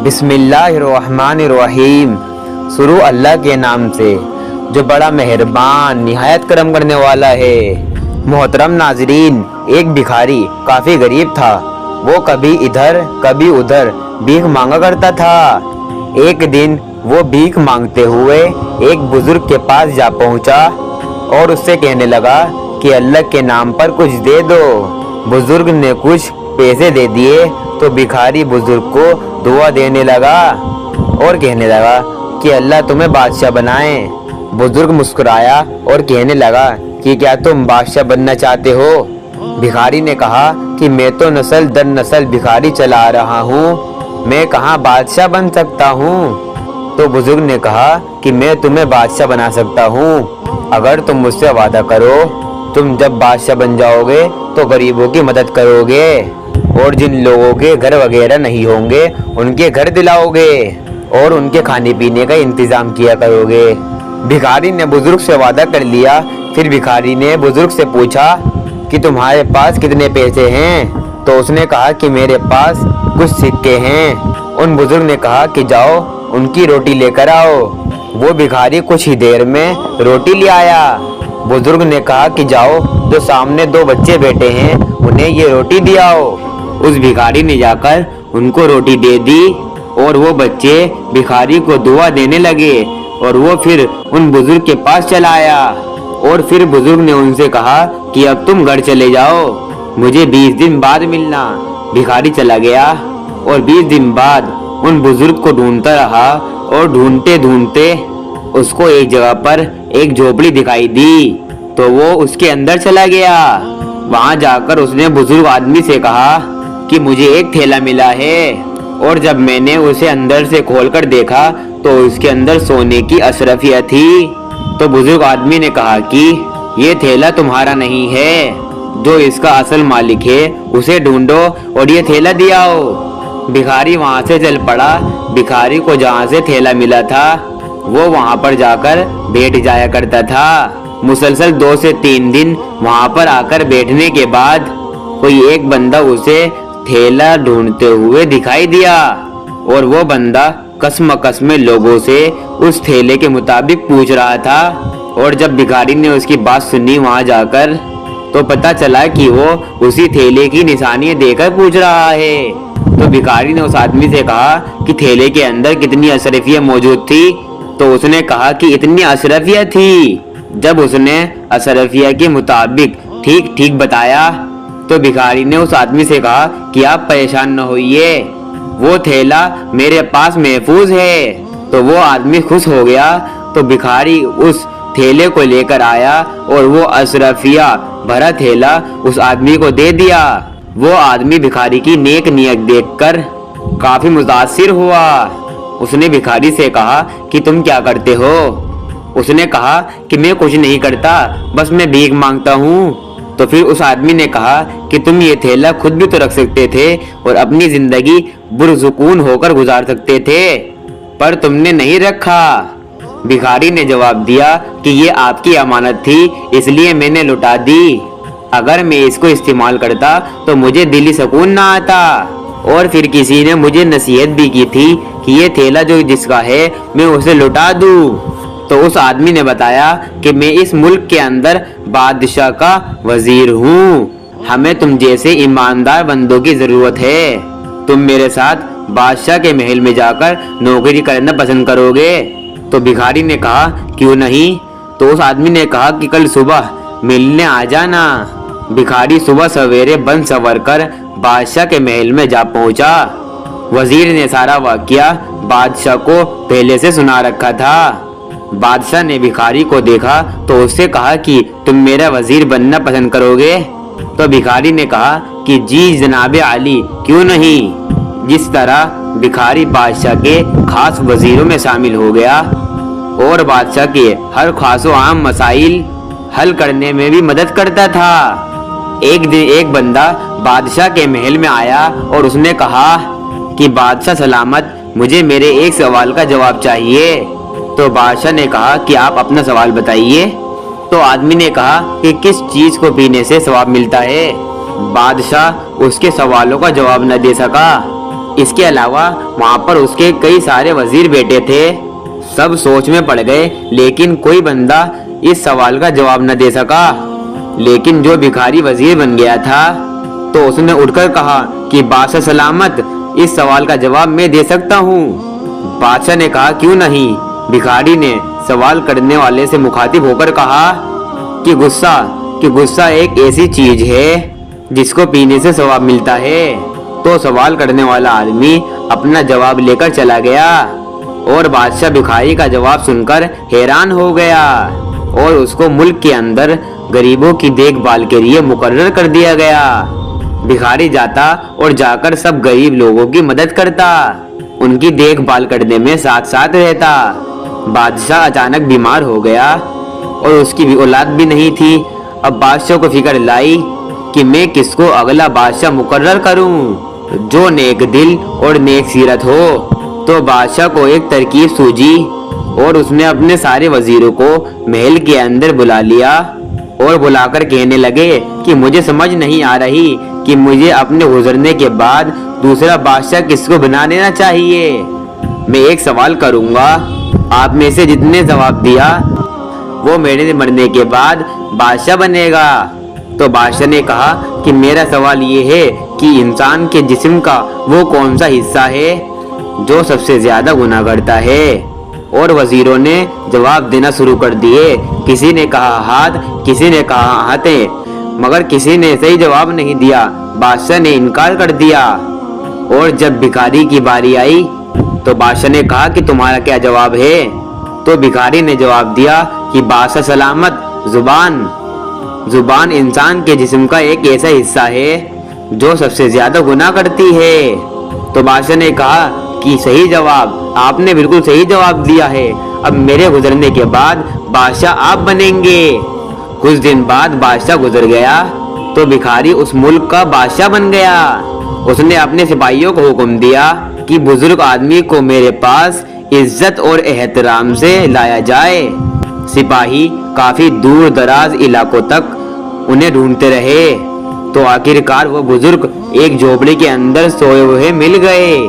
बिस्मिल्लाहिर्रहमानिर्रहीम। शुरू अल्लाह के नाम से जो बड़ा मेहरबान निहायत करम करने वाला है। मोहतरम नाजरीन, एक भिखारी काफ़ी गरीब था। वो कभी इधर कभी उधर भीख मांगा करता था। एक दिन वो भीख मांगते हुए एक बुजुर्ग के पास जा पहुंचा और उससे कहने लगा कि अल्लाह के नाम पर कुछ दे दो। बुजुर्ग ने कुछ पैसे दे दिए तो भिखारी बुजुर्ग को दुआ देने लगा और कहने लगा कि अल्लाह तुम्हें बादशाह बनाए। बुजुर्ग मुस्कुराया और कहने लगा कि क्या तुम बादशाह बनना चाहते हो? भिखारी ने कहा कि मैं तो नस्ल दर नस्ल भिखारी चला रहा हूँ, मैं कहाँ बादशाह बन सकता हूँ। तो बुजुर्ग ने कहा कि मैं तुम्हें बादशाह बना सकता हूँ अगर तुम मुझसे वादा करो। तुम जब बादशाह बन जाओगे तो गरीबों की मदद करोगे और जिन लोगों के घर वगैरह नहीं होंगे उनके घर दिलाओगे और उनके खाने पीने का इंतजाम किया करोगे। भिखारी ने बुजुर्ग से वादा कर लिया। फिर भिखारी ने बुजुर्ग से पूछा कि तुम्हारे पास कितने पैसे हैं? तो उसने कहा कि मेरे पास कुछ सिक्के हैं। उन बुजुर्ग ने कहा कि जाओ उनकी रोटी लेकर आओ। वो भिखारी कुछ ही देर में रोटी ले आया। बुजुर्ग ने कहा कि जाओ जो सामने दो बच्चे बैठे हैं उन्हें ये रोटी दियाओ। उस भिखारी ने जाकर उनको रोटी दे दी और वो बच्चे भिखारी को दुआ देने लगे और वो फिर उन बुजुर्ग के पास चला आया और फिर बुजुर्ग ने उनसे कहा कि अब तुम घर चले जाओ, मुझे 20 दिन बाद मिलना। भिखारी चला गया और 20 दिन बाद उन बुजुर्ग को ढूंढता रहा और ढूंढते ढूंढते उसको एक जगह पर एक झोपड़ी दिखाई दी तो वो उसके अंदर चला गया। वहां जाकर उसने बुजुर्ग आदमी से कहा कि मुझे एक थैला मिला है और जब मैंने उसे अंदर से खोलकर देखा तो उसके अंदर सोने की अशरफिया थी। तो बुजुर्ग आदमी ने कहा कि ये थैला तुम्हारा नहीं है, जो इसका असल मालिक है उसे ढूंढो और ये थैला दियाओ। भिखारी वहां से चल पड़ा। भिखारी को जहां से थैला मिला था वो वहां पर जाकर बैठ जाया करता था। मुसलसल 2 से 3 दिन वहां पर आकर बैठने के बाद कोई एक बंदा उसे थैला ढूंढते हुए दिखाई दिया और वो बंदा कसम में लोगों से उस थैले के मुताबिक पूछ रहा था। और जब भिखारी ने उसकी बात सुनी वहां जाकर तो पता चला कि वो उसी थैले की निशानियां देकर पूछ रहा है। तो भिखारी ने उस आदमी से कहा कि थैले के अंदर कितनी अशरफिया मौजूद थी? तो उसने कहा कि इतनी अशरफिया थी। जब उसने अशरफिया के मुताबिक ठीक ठीक बताया तो भिखारी ने उस आदमी से कहा कि आप परेशान न होइए, वो थैला मेरे पास महफूज है। तो वो आदमी खुश हो गया। तो भिखारी उस थैले को लेकर आया और वो अशरफिया भरा थैला उस आदमी को दे दिया। वो आदमी भिखारी की नेक नियत देखकर काफी मुतासिर हुआ। उसने भिखारी से कहा कि तुम क्या करते हो? उसने कहा कि मैं कुछ नहीं करता, बस मैं भीख मांगता हूँ। तो फिर उस आदमी ने कहा कि तुम ये थैला खुद भी तो रख सकते थे और अपनी जिंदगी पुरसुकून होकर गुजार सकते थे, पर तुमने नहीं रखा। भिखारी ने जवाब दिया कि ये आपकी अमानत थी इसलिए मैंने लुटा दी। अगर मैं इसको इस्तेमाल करता तो मुझे दिली सुकून ना आता। और फिर किसी ने मुझे नसीहत भी की थी कि ये थैला जो जिसका है मैं उसे लुटा दूं। तो उस आदमी ने बताया कि मैं इस मुल्क के अंदर बादशाह का वजीर हूँ, हमें तुम जैसे ईमानदार बंदों की जरूरत है। तुम मेरे साथ बादशाह के महल में जाकर नौकरी करना पसंद करोगे? तो भिखारी ने कहा क्यों नहीं। तो उस आदमी ने कहा कि कल सुबह मिलने आ जाना। भिखारी सुबह सवेरे बन सवर कर बादशाह के महल में जा पहुंचा। वजीर ने सारा वाकया बादशाह को पहले से सुना रखा था। बादशाह ने भिखारी को देखा तो उससे कहा कि तुम मेरा वजीर बनना पसंद करोगे? तो भिखारी ने कहा कि जी जनाबे आली, क्यों नहीं। जिस तरह भिखारी बादशाह के खास वजीरों में शामिल हो गया और बादशाह के हर खासो आम मसाइल हल करने में भी मदद करता था। एक दिन एक बंदा बादशाह के महल में आया और उसने कहा कि बादशाह सलामत, मुझे मेरे एक सवाल का जवाब चाहिए। तो बादशाह ने कहा कि आप अपना सवाल बताइए। तो आदमी ने कहा कि किस चीज को पीने से सवाब मिलता है? बादशाह उसके सवालों का जवाब न दे सका। اس کے علاوہ وہاں پر اس کے کئی سارے وزیر بیٹے تھے۔ سب سوچ میں پڑ گئے، لیکن کوئی بندہ اس سوال کا جواب نہ دے سکا۔ لیکن جو بھکاری وزیر بن گیا تھا تو اس نے اٹھ کر کہا کہ بادشاہ سلامت، اس سوال کا جواب میں دے سکتا ہوں۔ بادشاہ نے کہا کیوں نہیں؟ بھکاری نے سوال کرنے والے سے مخاطب ہو کر کہا کہ غصہ ایک ایسی چیز ہے جس کو پینے سے ثواب ملتا ہے۔ تو سوال کرنے والا آدمی اپنا جواب لے کر چلا گیا اور بادشاہ بھکاری کا جواب سن کر حیران ہو گیا اور اس کو ملک کے اندر غریبوں کی دیکھ بھال کے لیے مقرر کر دیا گیا۔ بھکاری جاتا اور جا کر سب غریب لوگوں کی مدد کرتا، ان کی دیکھ بھال کرنے میں ساتھ ساتھ رہتا۔ بادشاہ اچانک بیمار ہو گیا اور اس کی بھی اولاد بھی نہیں تھی۔ اب بادشاہ کو فکر لائی کہ میں کس کو اگلا بادشاہ مقرر کروں جو نیک دل اور نیک سیرت ہو۔ تو بادشاہ کو ایک ترکیب سوجی اور اس نے اپنے سارے وزیروں کو محل کے اندر بلا لیا اور بلا کر کہنے لگے کہ مجھے سمجھ نہیں آ رہی کہ مجھے اپنے گزرنے کے بعد دوسرا بادشاہ کس کو بنا دینا چاہیے۔ میں ایک سوال کروں گا، آپ میں سے جتنے جواب دیا وہ میرے مرنے کے بعد بادشاہ بنے گا۔ تو بادشاہ نے کہا کہ میرا سوال یہ ہے کہ انسان کے جسم کا وہ کون سا حصہ ہے جو سب سے زیادہ گناہ کرتا ہے؟ اور وزیروں نے جواب دینا شروع کر دیے۔ کسی نے کہا ہاتھ، کسی نے کہا ہاتھیں، مگر کسی نے صحیح جواب نہیں دیا۔ بادشاہ نے انکار کر دیا اور جب بھکاری کی باری آئی تو بادشاہ نے کہا کہ تمہارا کیا جواب ہے؟ تو بھکاری نے جواب دیا کہ بادشاہ سلامت، زبان انسان کے جسم کا ایک ایسا حصہ ہے جو سب سے زیادہ گناہ کرتی ہے۔ تو بادشاہ نے کہا کہ صحیح جواب، آپ نے بالکل صحیح جواب دیا ہے، اب میرے گزرنے کے بعد بادشاہ آپ بنیں گے۔ کچھ دن بعد بادشاہ گزر گیا تو بھکاری اس ملک کا بادشاہ بن گیا۔ اس نے اپنے سپاہیوں کو حکم دیا کہ بزرگ آدمی کو میرے پاس عزت اور احترام سے لایا جائے۔ سپاہی کافی دور دراز علاقوں تک انہیں ڈھونڈتے رہے تو آخرکار وہ بزرگ ایک جھوپڑی کے اندر سوئے ہوئے مل گئے۔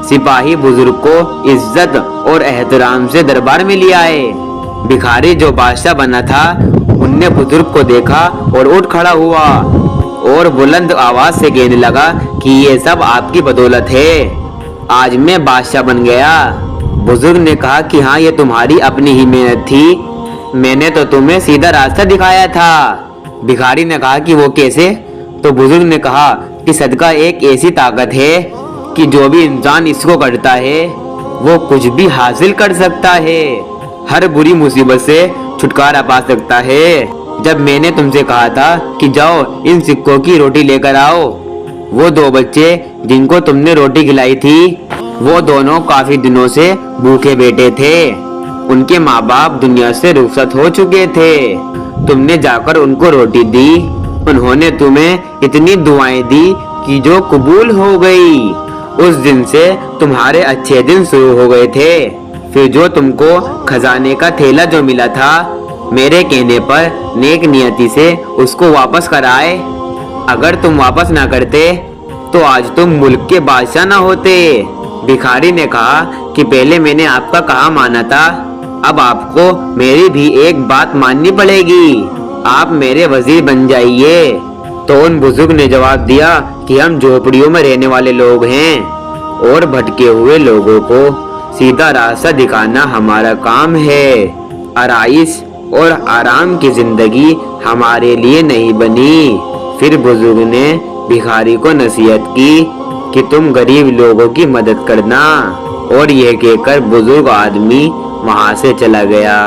سپاہی بزرگ کو عزت اور احترام سے دربار میں لے آئے۔ بھکاری جو بادشاہ بنا تھا ان نے بزرگ کو دیکھا اور اٹھ کھڑا ہوا اور بلند آواز سے کہنے لگا کہ یہ سب آپ کی بدولت ہے، آج میں بادشاہ بن گیا۔ بزرگ نے کہا کہ ہاں، یہ تمہاری اپنی ہی محنت تھی، میں نے تو تمہیں سیدھا راستہ دکھایا تھا۔ بھکاری نے کہا کہ وہ کیسے؟ تو بزرگ نے کہا کہ صدقہ ایک ایسی طاقت ہے کہ جو بھی انسان اس کو کرتا ہے وہ کچھ بھی حاصل کر سکتا ہے، ہر بری مصیبت سے چھٹکارا پا سکتا ہے۔ جب میں نے تم سے کہا تھا کہ جاؤ ان سکوں کی روٹی لے کر آؤ، وہ دو بچے جن کو تم نے روٹی کھلائی تھی وہ دونوں کافی دنوں سے بھوکے بیٹھے تھے، ان کے ماں باپ دنیا سے رخصت ہو چکے تھے، تم نے جا کر ان کو روٹی دی، انہوں نے تمہیں اتنی دعائیں دی کہ جو قبول ہو گئی۔ اس دن سے تمہارے اچھے دن شروع ہو گئے تھے۔ پھر جو تم کو خزانے کا تھیلا جو ملا تھا، میرے کہنے پر نیک نیتی سے اس کو واپس کرائے، اگر تم واپس نہ کرتے تو آج تم ملک کے بادشاہ نہ ہوتے۔ بھکاری نے کہا کہ پہلے میں نے آپ کا کہا مانا تھا، اب آپ کو میری بھی ایک بات ماننی پڑے گی، آپ میرے وزیر بن جائیے۔ تو ان بزرگ نے جواب دیا کہ ہم جھوپڑیوں میں رہنے والے لوگ ہیں اور بھٹکے ہوئے لوگوں کو سیدھا راستہ دکھانا ہمارا کام ہے، آرائش اور آرام کی زندگی ہمارے لیے نہیں بنی۔ پھر بزرگ نے بھکاری کو نصیحت کی کہ تم غریب لوگوں کی مدد کرنا، اور یہ کہہ کر بزرگ آدمی وہاں سے چلا گیا۔